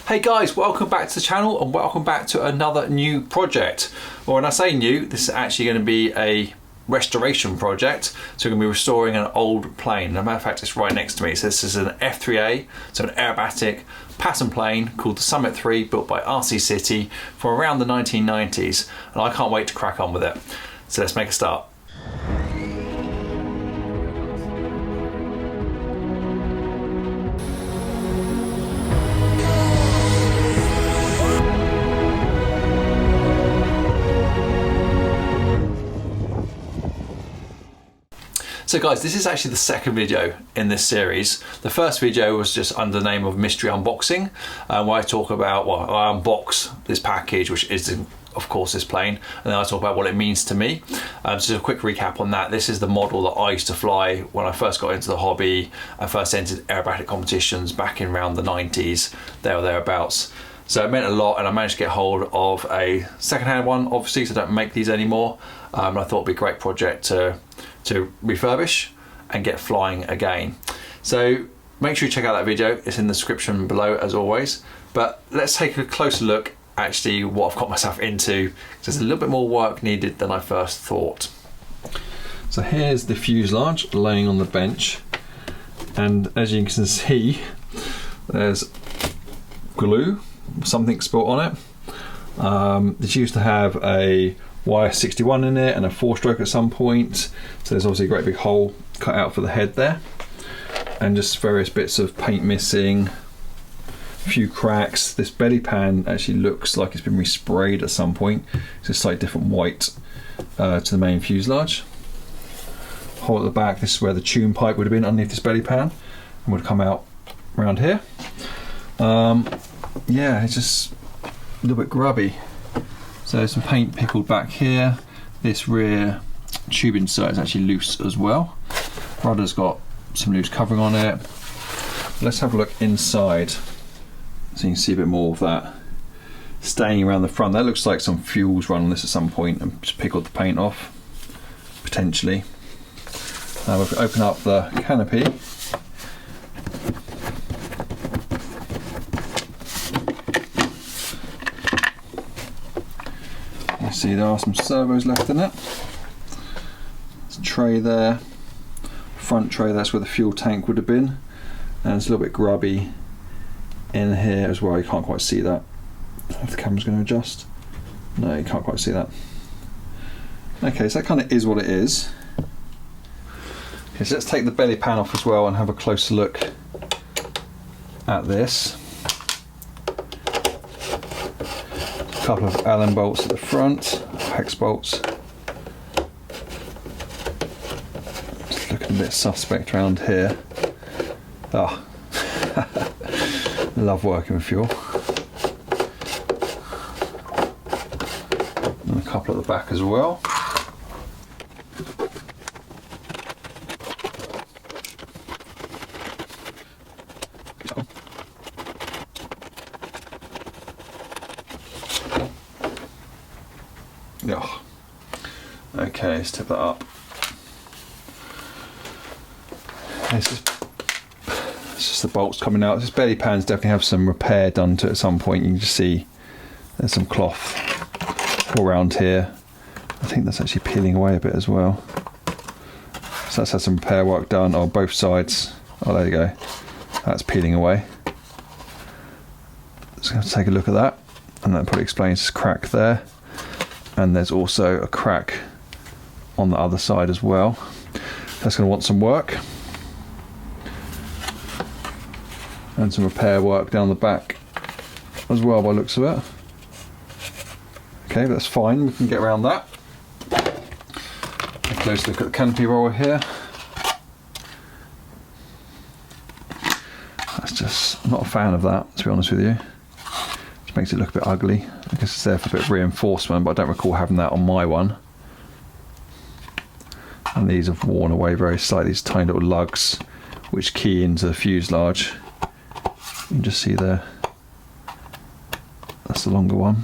Hey guys, welcome back to the channel and welcome back to another new project. Well, when I say new, this is actually going to be a restoration project. So we're going to be restoring an old plane. As a matter of fact, it's right next to me. So this is an F3A, so an aerobatic passenger plane called the Summit 3, built by RC City from around the 1990s. And I can't wait to crack on with it. So let's make a start. So guys, this is actually the second video in this series. The first video was just under the name of Mystery Unboxing, where I talk about, well, I unbox this package, which is of course this plane, and then I talk about what it means to me. So just a quick recap on that. This is the model that I used to fly when I first got into the hobby. I first entered aerobatic competitions back in around the 90s, there or thereabouts. So it meant a lot, and I managed to get hold of a second-hand one, obviously, so I don't make these anymore. And I thought it'd be a great project to refurbish and get flying again. So make sure you check out that video. It's in the description below as always. But let's take a closer look actually what I've got myself into. There's a little bit more work needed than I first thought. So here's the fuselage laying on the bench, and as you can see, there's glue, something spilt on it. This used to have a YS61 in it and a 4-stroke at some point, so there's obviously a great big hole cut out for the head there, and just various bits of paint missing, a few cracks. This belly pan actually looks like it's been resprayed at some point. It's a slightly different white to the main fuselage. Hole at the back, this is where the tune pipe would have been underneath this belly pan and would come out around here. Yeah, it's just a little bit grubby. So there's some paint pickled back here. This rear tube insert is actually loose as well. Rudder's got some loose covering on it. Let's have a look inside so you can see a bit more of that staining around the front. That looks like some fuel's run on this at some point and just pickled the paint off, potentially. Now if we open up the canopy, you see there are some servos left in it. There's a tray there, front tray, that's where the fuel tank would have been, and it's a little bit grubby in here as well. You can't quite see that. I don't know if the camera's going to adjust. No, you can't quite see that. Okay, so that kind of is what it is. Okay, so let's take the belly pan off as well and have a closer look at this. Couple of Allen bolts at the front, hex bolts. Just looking a bit suspect around here. Ah, love working with fuel. And a couple at the back as well. Oh. Okay, let's tip that up. It's just the bolts coming out. This belly pan's definitely have some repair done to it at some point. You can just see there's some cloth all around here. I think that's actually peeling away a bit as well. So that's had some repair work done on both sides. Oh, there you go. That's peeling away. Just going to take a look at that, and that probably explains this crack there. And there's also a crack on the other side as well. That's going to want some work. And some repair work down the back as well by the looks of it. Okay, that's fine, we can get around that. A close look at the canopy roller here. That's just, I'm not a fan of that, to be honest with you. Just makes it look a bit ugly. I guess it's there for a bit of reinforcement, but I don't recall having that on my one. And these have worn away very slightly, these tiny little lugs which key into the fuselage. You can just see there, that's the longer one.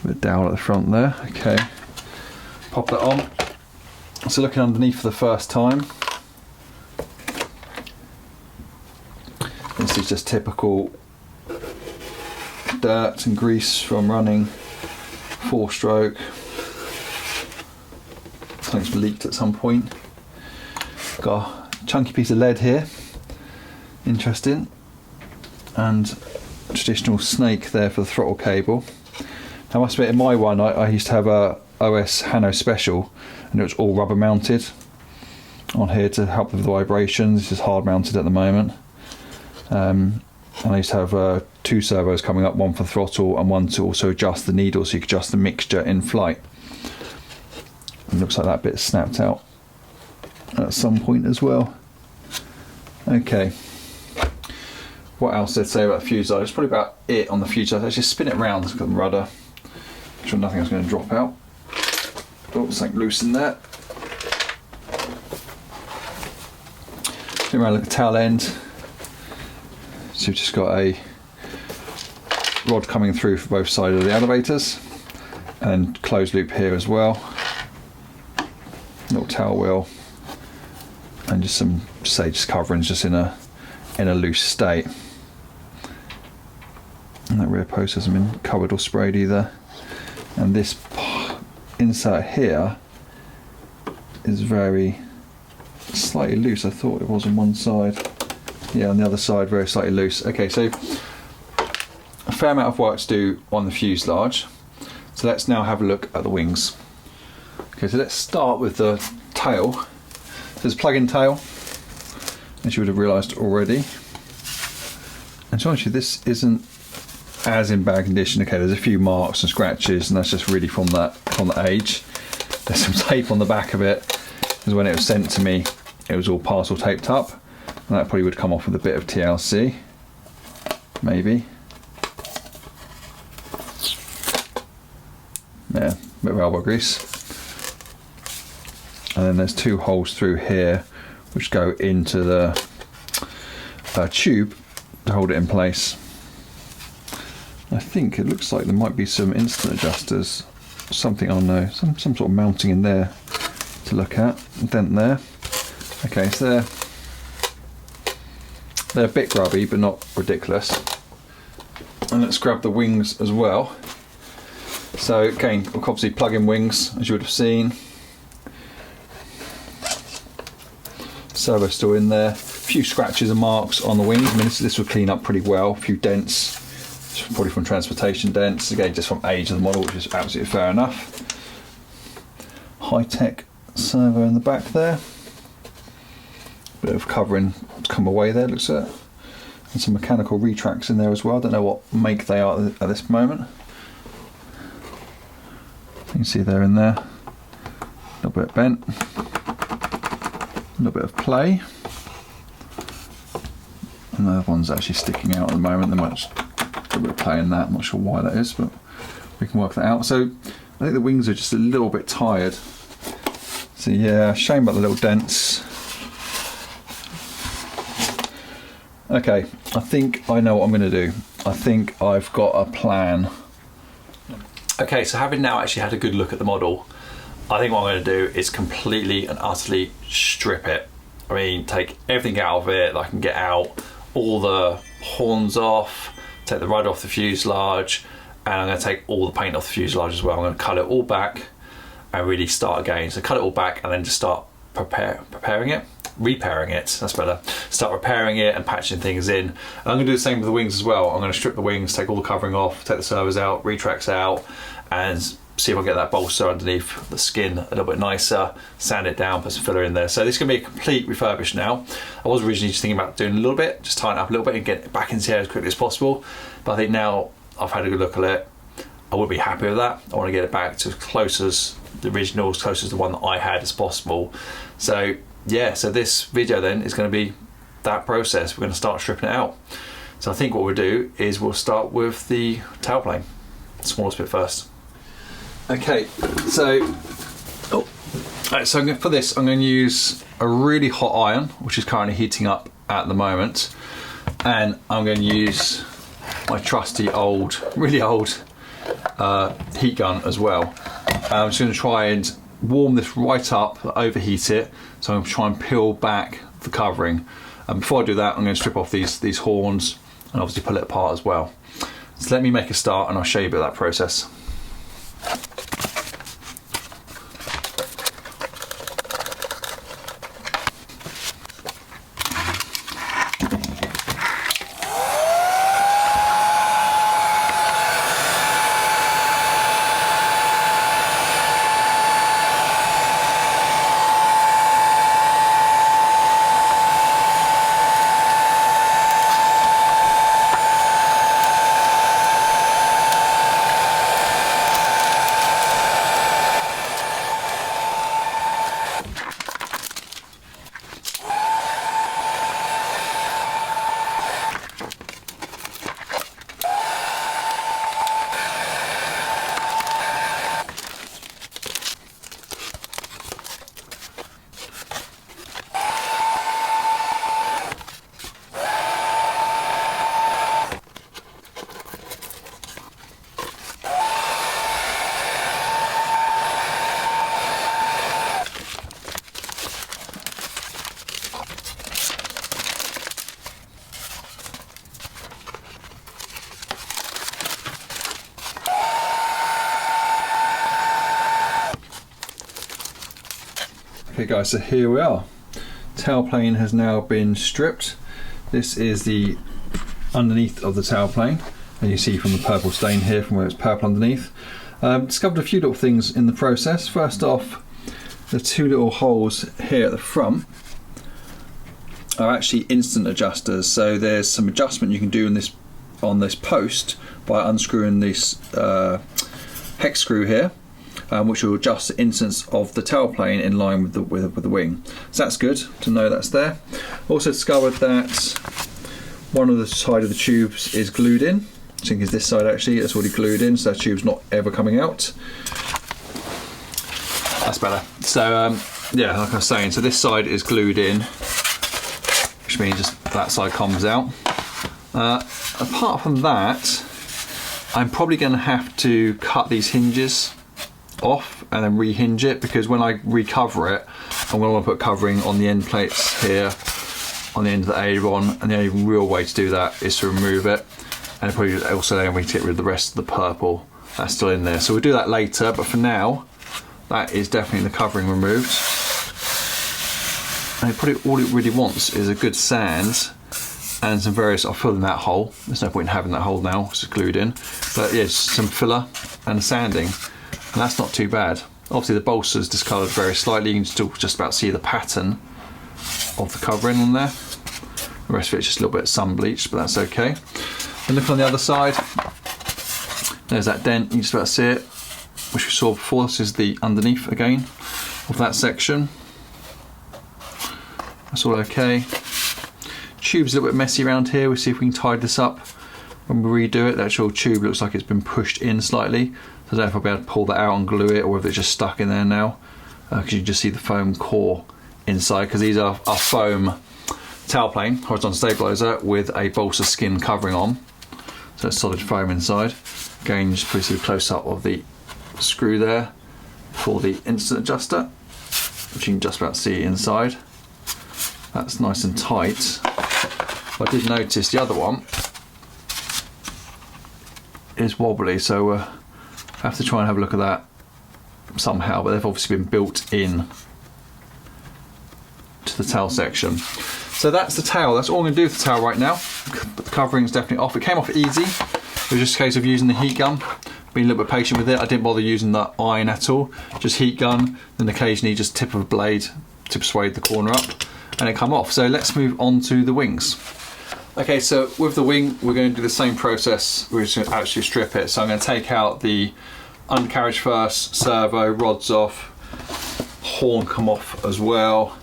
A bit down at the front there. Okay, pop that on. So looking underneath for the first time, this is just typical dirt and grease from running. 4-stroke. Something's leaked at some point. Got a chunky piece of lead here. Interesting. And traditional snake there for the throttle cable. I must admit, in my one, I used to have a OS Hano Special, and it was all rubber mounted on here to help with the vibrations. This is hard mounted at the moment. And I used to have 2 servos coming up, one for throttle and one to also adjust the needle, so you could adjust the mixture in flight. It looks like that bit snapped out at some point as well. Okay. What else did I say about the fuselage? It's probably about it on the fuselage. Let's just spin it around. It's got the rudder. Make sure nothing is going to drop out. Oh, something loose in there. Spin around, look at the tail end. So we've just got a rod coming through for both sides of the elevators, and then closed loop here as well. Little tail wheel, and just some just coverings just in a loose state. And that rear post hasn't been covered or sprayed either. And this insert here is very slightly loose. I thought it was on one side. Yeah, on the other side, very slightly loose. Okay, so a fair amount of work to do on the fuselage. So let's now have a look at the wings. Okay, so let's start with the tail. So there's a plug-in tail, as you would have realised already. And to be honest with you, this isn't as in bad condition. Okay, there's a few marks and scratches, and that's just really from the age. There's some tape on the back of it, because when it was sent to me, it was all parcel taped up, and that probably would come off with a bit of TLC, maybe. Yeah, a bit of elbow grease. And then there's 2 holes through here which go into the tube to hold it in place. I think it looks like there might be some instant adjusters, something, I don't know, some sort of mounting in there to look at. Dent there. Okay, so they're a bit grubby but not ridiculous. And let's grab the wings as well. So again, obviously plug-in wings, as you would have seen. Servo still in there. A few scratches and marks on the wings. I mean, this will clean up pretty well. A few dents, probably from transportation dents. Again, just from age of the model, which is absolutely fair enough. High-tech servo in the back there. Bit of covering to come away there, looks like. And some mechanical retracts in there as well. I don't know what make they are at this moment. You can see they're in there. A little bit bent. A little bit of play. And the other one's actually sticking out at the moment. There might just a bit of play in that. I'm not sure why that is, but we can work that out. So I think the wings are just a little bit tired. So yeah, shame about the little dents. Okay, I think I know what I'm going to do. I think I've got a plan. Okay, so having now actually had a good look at the model, I think what I'm going to do is completely and utterly strip it. I mean, take everything out of it that I can get out, all the horns off, take the rudder off the fuselage, and I'm going to take all the paint off the fuselage as well. I'm going to cut it all back and really start again. So cut it all back and then just start repairing it. That's better. Start repairing it and patching things in. And I'm going to do the same with the wings as well. I'm going to strip the wings, take all the covering off, take the servos out, retracts out, and see if I can get that bolster underneath the skin a little bit nicer, sand it down, put some filler in there. So this is going to be a complete refurbish now. I was originally just thinking about doing a little bit, just tying it up a little bit and get it back into here as quickly as possible. But I think now I've had a good look at it, I would be happy with that. I want to get it back to as close as the original, as close as the one that I had as possible. So yeah, so this video then is going to be that process. We're going to start stripping it out. So I think what we'll do is we'll start with the tailplane, the smallest bit first. Okay, so for this I'm going to use a really hot iron, which is currently heating up at the moment, and I'm going to use my trusty really old heat gun as well. I'm just going to try and warm this right up, overheat it, so I'm going to try and peel back the covering. And before I do that, I'm going to strip off these horns and obviously pull it apart as well. So let me make a start and I'll show you a bit of that process. Okay guys, so here we are. Tailplane has now been stripped. This is the underneath of the tailplane, and you see from the purple stain here from where it's purple underneath. Discovered a few little things in the process. First off, the two little holes here at the front are actually instant adjusters, so there's some adjustment you can do on this post by unscrewing this hex screw here, which will adjust the instance of the tailplane in line with the wing. So that's good to know that's there. Also discovered that one of the side of the tubes is glued in. I think it's this side actually, it's already glued in, so that tube's not ever coming out. That's better. So yeah, like I was saying, so this side is glued in, which means just that side comes out. Apart from that, I'm probably going to have to cut these hinges off and then rehinge it, because when I recover it, I'm going to want to put covering on the end plates here on the end of the aileron, and the only real way to do that is to remove it, and probably also then we get rid of the rest of the purple that's still in there. So we'll do that later, but for now that is definitely the covering removed. And probably all it really wants is a good sand and some various, I'll fill in that hole, there's no point in having that hole now because it's glued in, but yeah, just some filler and sanding, and that's not too bad. Obviously the bolster's discoloured very slightly, you can still just about see the pattern of the covering on there. The rest of it's just a little bit sun bleached, but that's okay. And look on the other side, there's that dent, you can just about see it, which we saw before. This is the underneath again of that section. That's all okay. Tube's a little bit messy around here. We'll see if we can tidy this up when we redo it. The actual tube looks like it's been pushed in slightly. So I don't know if I'll be able to pull that out and glue it, or whether it's just stuck in there now, because you can just see the foam core inside, because these are foam tailplane horizontal stabilizer with a balsa skin covering on, so it's solid foam inside. Again, just put a close up of the screw there for the instant adjuster, which you can just about see inside. That's nice and tight. But I did notice the other one is wobbly, so I have to try and have a look at that somehow, but they've obviously been built in to the tail section. So that's the tail. That's all I'm going to do with the tail right now. But the covering's definitely off. It came off easy. It was just a case of using the heat gun, being a little bit patient with it. I didn't bother using the iron at all. Just heat gun, then occasionally just tip of a blade to persuade the corner up, and it come off. So let's move on to the wings. Okay, so with the wing, we're going to do the same process. We're just going to actually strip it. So I'm going to take out the undercarriage first, servo, rods off, horn come off as well,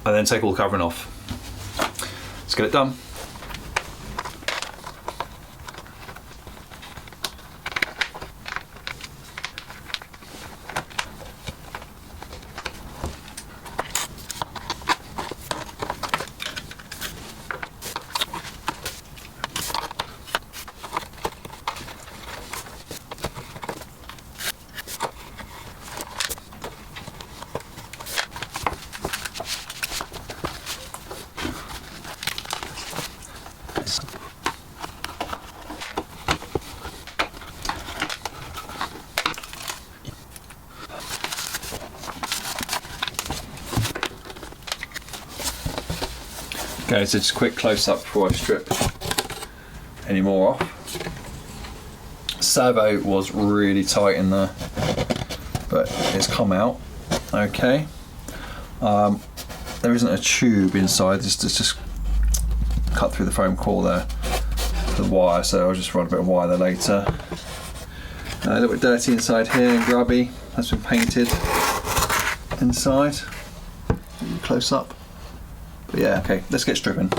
and then take all the covering off. Let's get it done. Okay, so just a quick close up before I strip any more off. Servo was really tight in there, but it's come out okay. There isn't a tube inside, it's just cut through the foam core there, the wire, so I'll just run a bit of wire there later. A little bit dirty inside here and grubby, that's been painted inside. Close up. But yeah, okay, let's get stripping.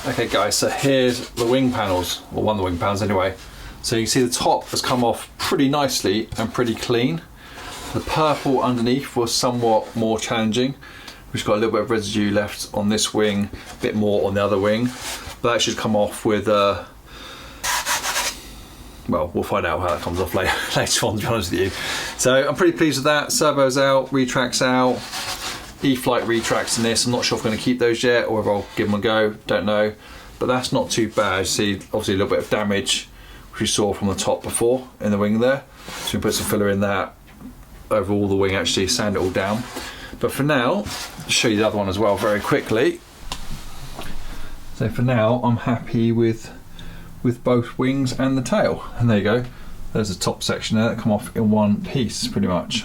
Okay guys, so here's the wing panels, or one of the wing panels anyway. So you can see the top has come off pretty nicely and pretty clean. The purple underneath was somewhat more challenging. We've got a little bit of residue left on this wing, a bit more on the other wing. But that should come off with, well, we'll find out how that comes off later on, to be honest with you. So I'm pretty pleased with that. Servo's out, retracts out. E-Flite retracts in this. I'm not sure if I'm going to keep those yet or if I'll give them a go, don't know. But that's not too bad. See, obviously a little bit of damage, which we saw from the top before in the wing there. So we put some filler in that over all the wing, actually sand it all down. But for now, I'll show you the other one as well very quickly. So for now, I'm happy with both wings and the tail. And there you go. There's the top section there that come off in one piece, pretty much.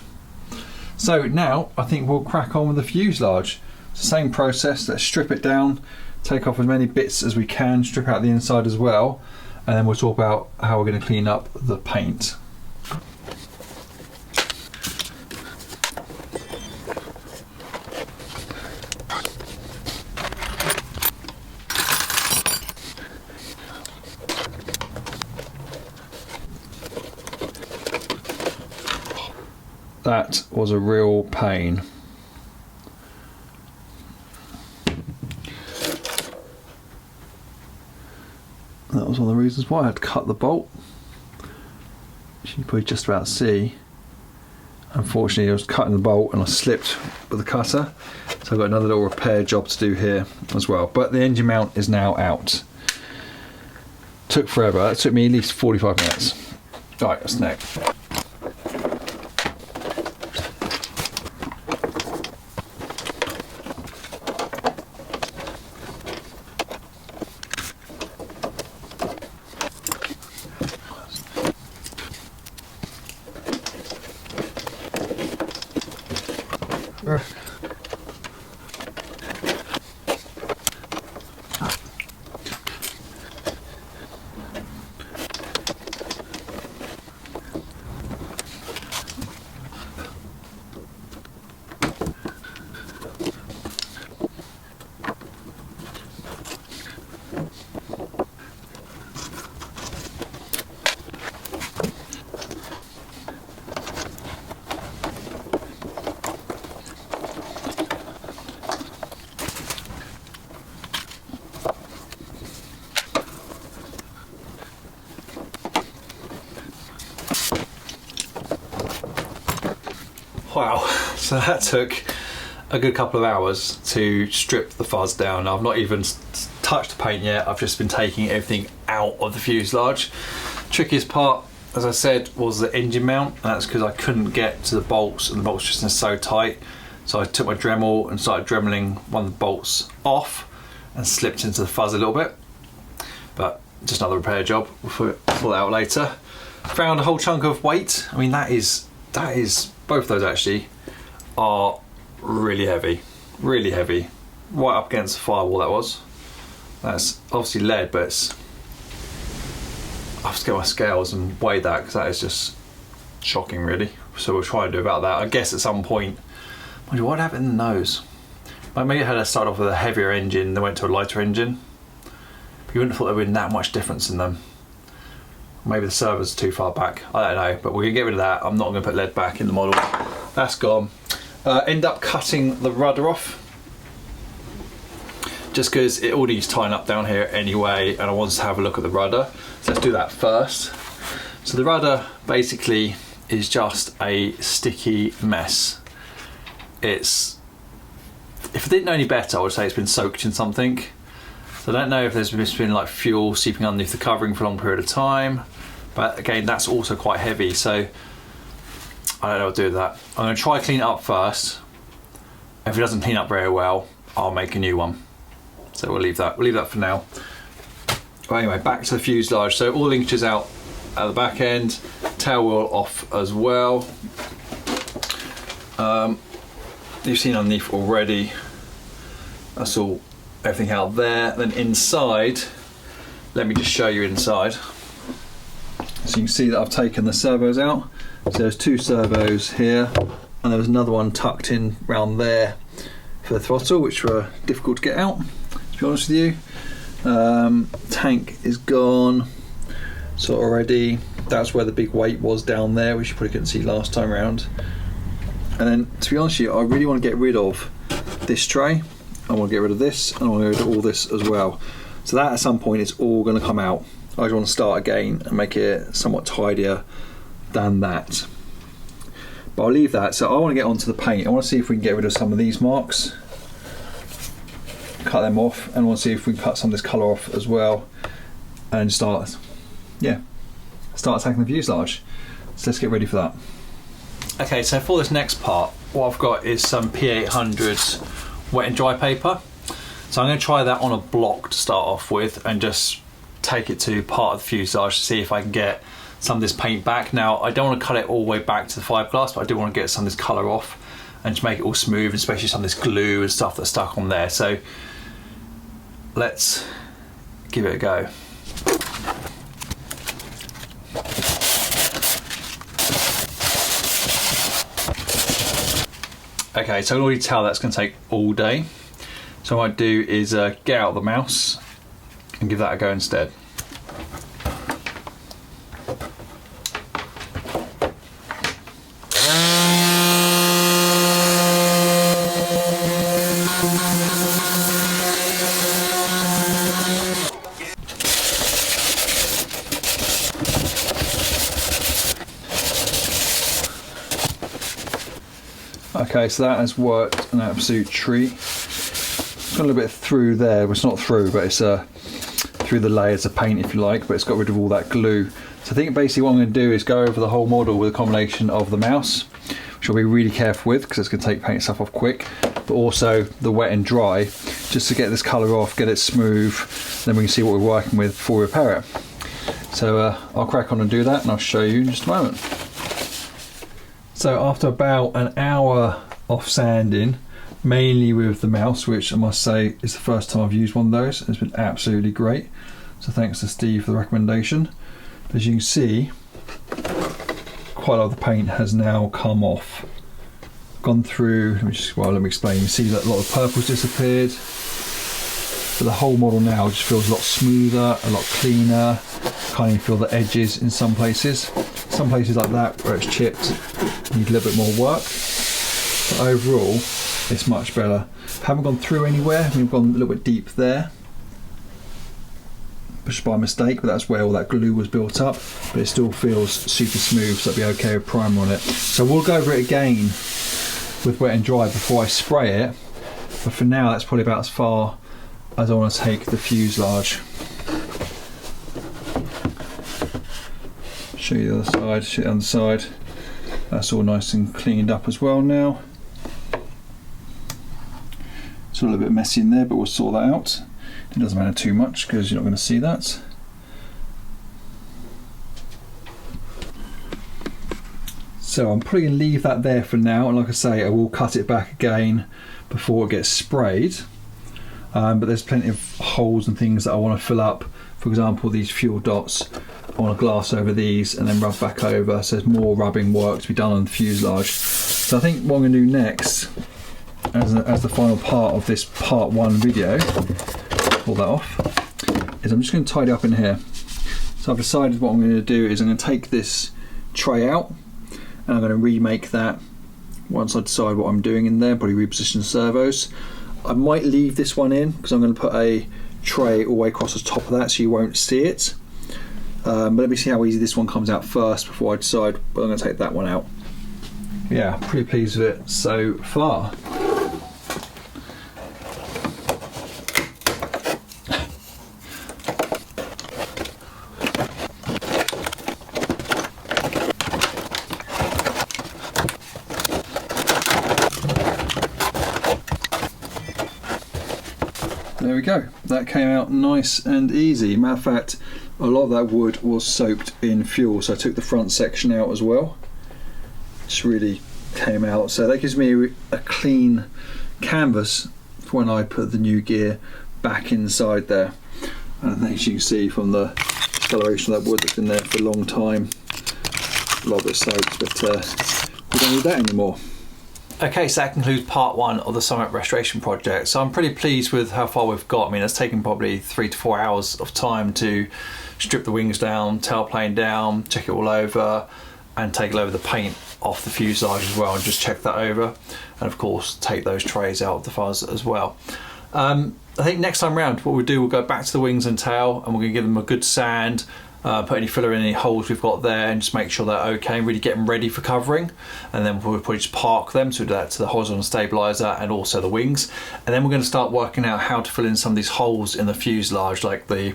So now I think we'll crack on with the fuselage. It's the same process. Let's strip it down, take off as many bits as we can, strip out the inside as well, and then we'll talk about how we're going to clean up the paint. That was a real pain. That was one of the reasons why I had to cut the bolt. As you can probably just about see. Unfortunately, I was cutting the bolt and I slipped with the cutter. So I've got another little repair job to do here as well. But the engine mount is now out. Took forever. It took me at least 45 minutes. Right, that's next. Wow, so that took a good couple of hours to strip the fuzz down. I've not even touched the paint yet, I've just been taking everything out of the fuselage. Trickiest part, as I said, was the engine mount, and that's because I couldn't get to the bolts and the bolts just so tight. So I took my Dremel and started dremeling one of the bolts off and slipped into the fuzz a little bit. But just another repair job, we'll sort that out later. Found a whole chunk of weight. I mean, that is both of those actually are really heavy, really heavy. Right up against the firewall that was. That's obviously lead, but it's, I have to get my scales and weigh that because that is just shocking, really. So we'll try and do about that. I guess at some point, what happened in the nose? Like maybe it had to start off with a heavier engine, then went to a lighter engine. You wouldn't have thought there would be that much difference in them. Maybe the servo's too far back. I don't know, but we're gonna get rid of that. I'm not gonna put lead back in the model. That's gone. End up cutting the rudder off, just because it all needs tying up down here anyway, and I want to have a look at the rudder. So let's do that first. So the rudder basically is just a sticky mess. If I didn't know any better, I would say it's been soaked in something. So I don't know if there's been like fuel seeping underneath the covering for a long period of time, but again, that's also quite heavy, so I don't know what to do with that. I'm going to try clean it up first. If it doesn't clean up very well, I'll make a new one. So we'll leave that for now. But anyway, back to the fuselage. So all linkages out at the back end, tail wheel off as well. You've seen underneath already. That's all, everything out there. Then inside, let me just show you inside. So you can see that I've taken the servos out. So there's two servos here, and there was another one tucked in round there for the throttle, which were difficult to get out, to be honest with you. Tank is gone. So already, that's where the big weight was down there, which you probably couldn't see last time around. And then, to be honest with you, I really want to get rid of this tray. I want to get rid of this, and I want to get rid of all this as well. So that at some point is all going to come out. I just want to start again and make it somewhat tidier than that. But I'll leave that. So I want to get onto the paint. I want to see if we can get rid of some of these marks, cut them off, and I want to see if we can cut some of this colour off as well, and start attacking the fuselage. So let's get ready for that. Okay, so for this next part, what I've got is some P800 wet and dry paper. So I'm going to try that on a block to start off with and just take it to part of the fuselage to see if I can get some of this paint back. Now, I don't want to cut it all the way back to the fiberglass, but I do want to get some of this colour off and just make it all smooth, especially some of this glue and stuff that's stuck on there. So let's give it a go. Okay, so I can already tell that's going to take all day. So what I do is get out the mouse and give that a go instead. Okay, so that has worked an absolute treat. It's gone a little bit through there, but it's not through, but it's through the layers of paint, if you like, but it's got rid of all that glue. So I think basically what I'm going to do is go over the whole model with a combination of the mouse, which I'll be really careful with because it's going to take paint stuff off quick, but also the wet and dry, just to get this colour off, get it smooth, then we can see what we're working with before we repair it. So I'll crack on and do that, and I'll show you in just a moment. So after about an hour of sanding, mainly with the mouse, which I must say is the first time I've used one of those, it's been absolutely great. So thanks to Steve for the recommendation. As you can see, quite a lot of the paint has now come off. Gone through, let me explain. You see that a lot of purple's disappeared. But the whole model now just feels a lot smoother, a lot cleaner. Can't even feel the edges in some places. Some places like that where it's chipped need a little bit more work. But overall, it's much better. Haven't gone through anywhere. We've gone a little bit deep there, just by mistake, but that's where all that glue was built up. But it still feels super smooth, so it'll be okay with primer on it. So we'll go over it again with wet and dry before I spray it. But for now, that's probably about as far as I want to take the fuselage. Show you the other side, show you the other side. That's all nice and cleaned up as well now. It's all a bit messy in there, but we'll sort that out. It doesn't matter too much because you're not going to see that. So I'm probably going to leave that there for now, and like I say, I will cut it back again before it gets sprayed. But there's plenty of holes and things that I want to fill up. For example, these fuel dots, I want to glass over these and then rub back over, so there's more rubbing work to be done on the fuselage. So I think what I'm going to do next, as the final part of this part 1 video, pull that off, is I'm just going to tidy up in here. So I've decided what I'm going to do is I'm going to take this tray out, and I'm going to remake that once I decide what I'm doing in there, probably reposition the servos. I might leave this one in because I'm going to put a tray all the way across the top of that so you won't see it. But let me see how easy this one comes out first before I decide, but I'm going to take that one out. Yeah, pretty pleased with it so far. There we go, that came out nice and easy. Matter of fact, a lot of that wood was soaked in fuel, so I took the front section out as well. Just really came out, so that gives me a clean canvas for when I put the new gear back inside there. And as you can see from the discoloration of that wood that's been there for a long time, a lot of it soaked, but we don't need that anymore. Okay, so that concludes part 1 of the Summit restoration project. So I'm pretty pleased with how far we've got. I mean, it's taken probably 3 to 4 hours of time to strip the wings down, tailplane down, check it all over, and take a load of the paint off the fuselage as well, and just check that over. And of course, take those trays out of the fuzz as well. I think next time round, what we'll do, we'll go back to the wings and tail, and we're going to give them a good sand, put any filler in any holes we've got there, and just make sure they're okay, really get them ready for covering. And then we'll probably just park them, so we'll do that to the horizontal stabilizer and also the wings. And then we're going to start working out how to fill in some of these holes in the fuselage, like the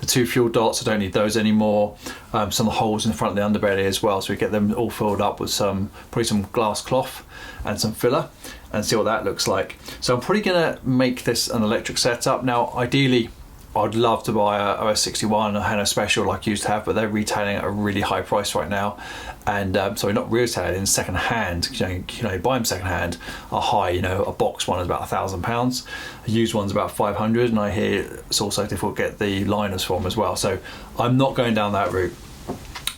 2 fuel dots. I don't need those anymore. Some of the holes in the front of the underbelly as well, so we get them all filled up with probably some glass cloth and some filler, and see what that looks like. So I'm probably going to make this an electric setup. Now ideally I'd love to buy a OS61 or Hano Special like I used to have, but they're retailing at a really high price right now. And sorry, not retailing, second hand. You buy them second hand are high. A box one is about £1,000. A used one's about 500, and I hear it's also difficult to get the liners for them as well. So I'm not going down that route.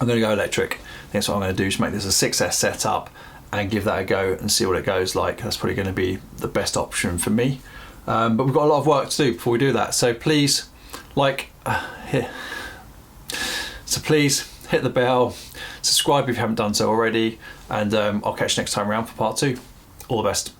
I'm going to go electric. I think that's what I'm going to do, is make this a 6S setup and give that a go and see what it goes like. That's probably going to be the best option for me. But we've got a lot of work to do before we do that. So please, please hit the bell, subscribe if you haven't done so already, and I'll catch you next time around for part 2. All the best.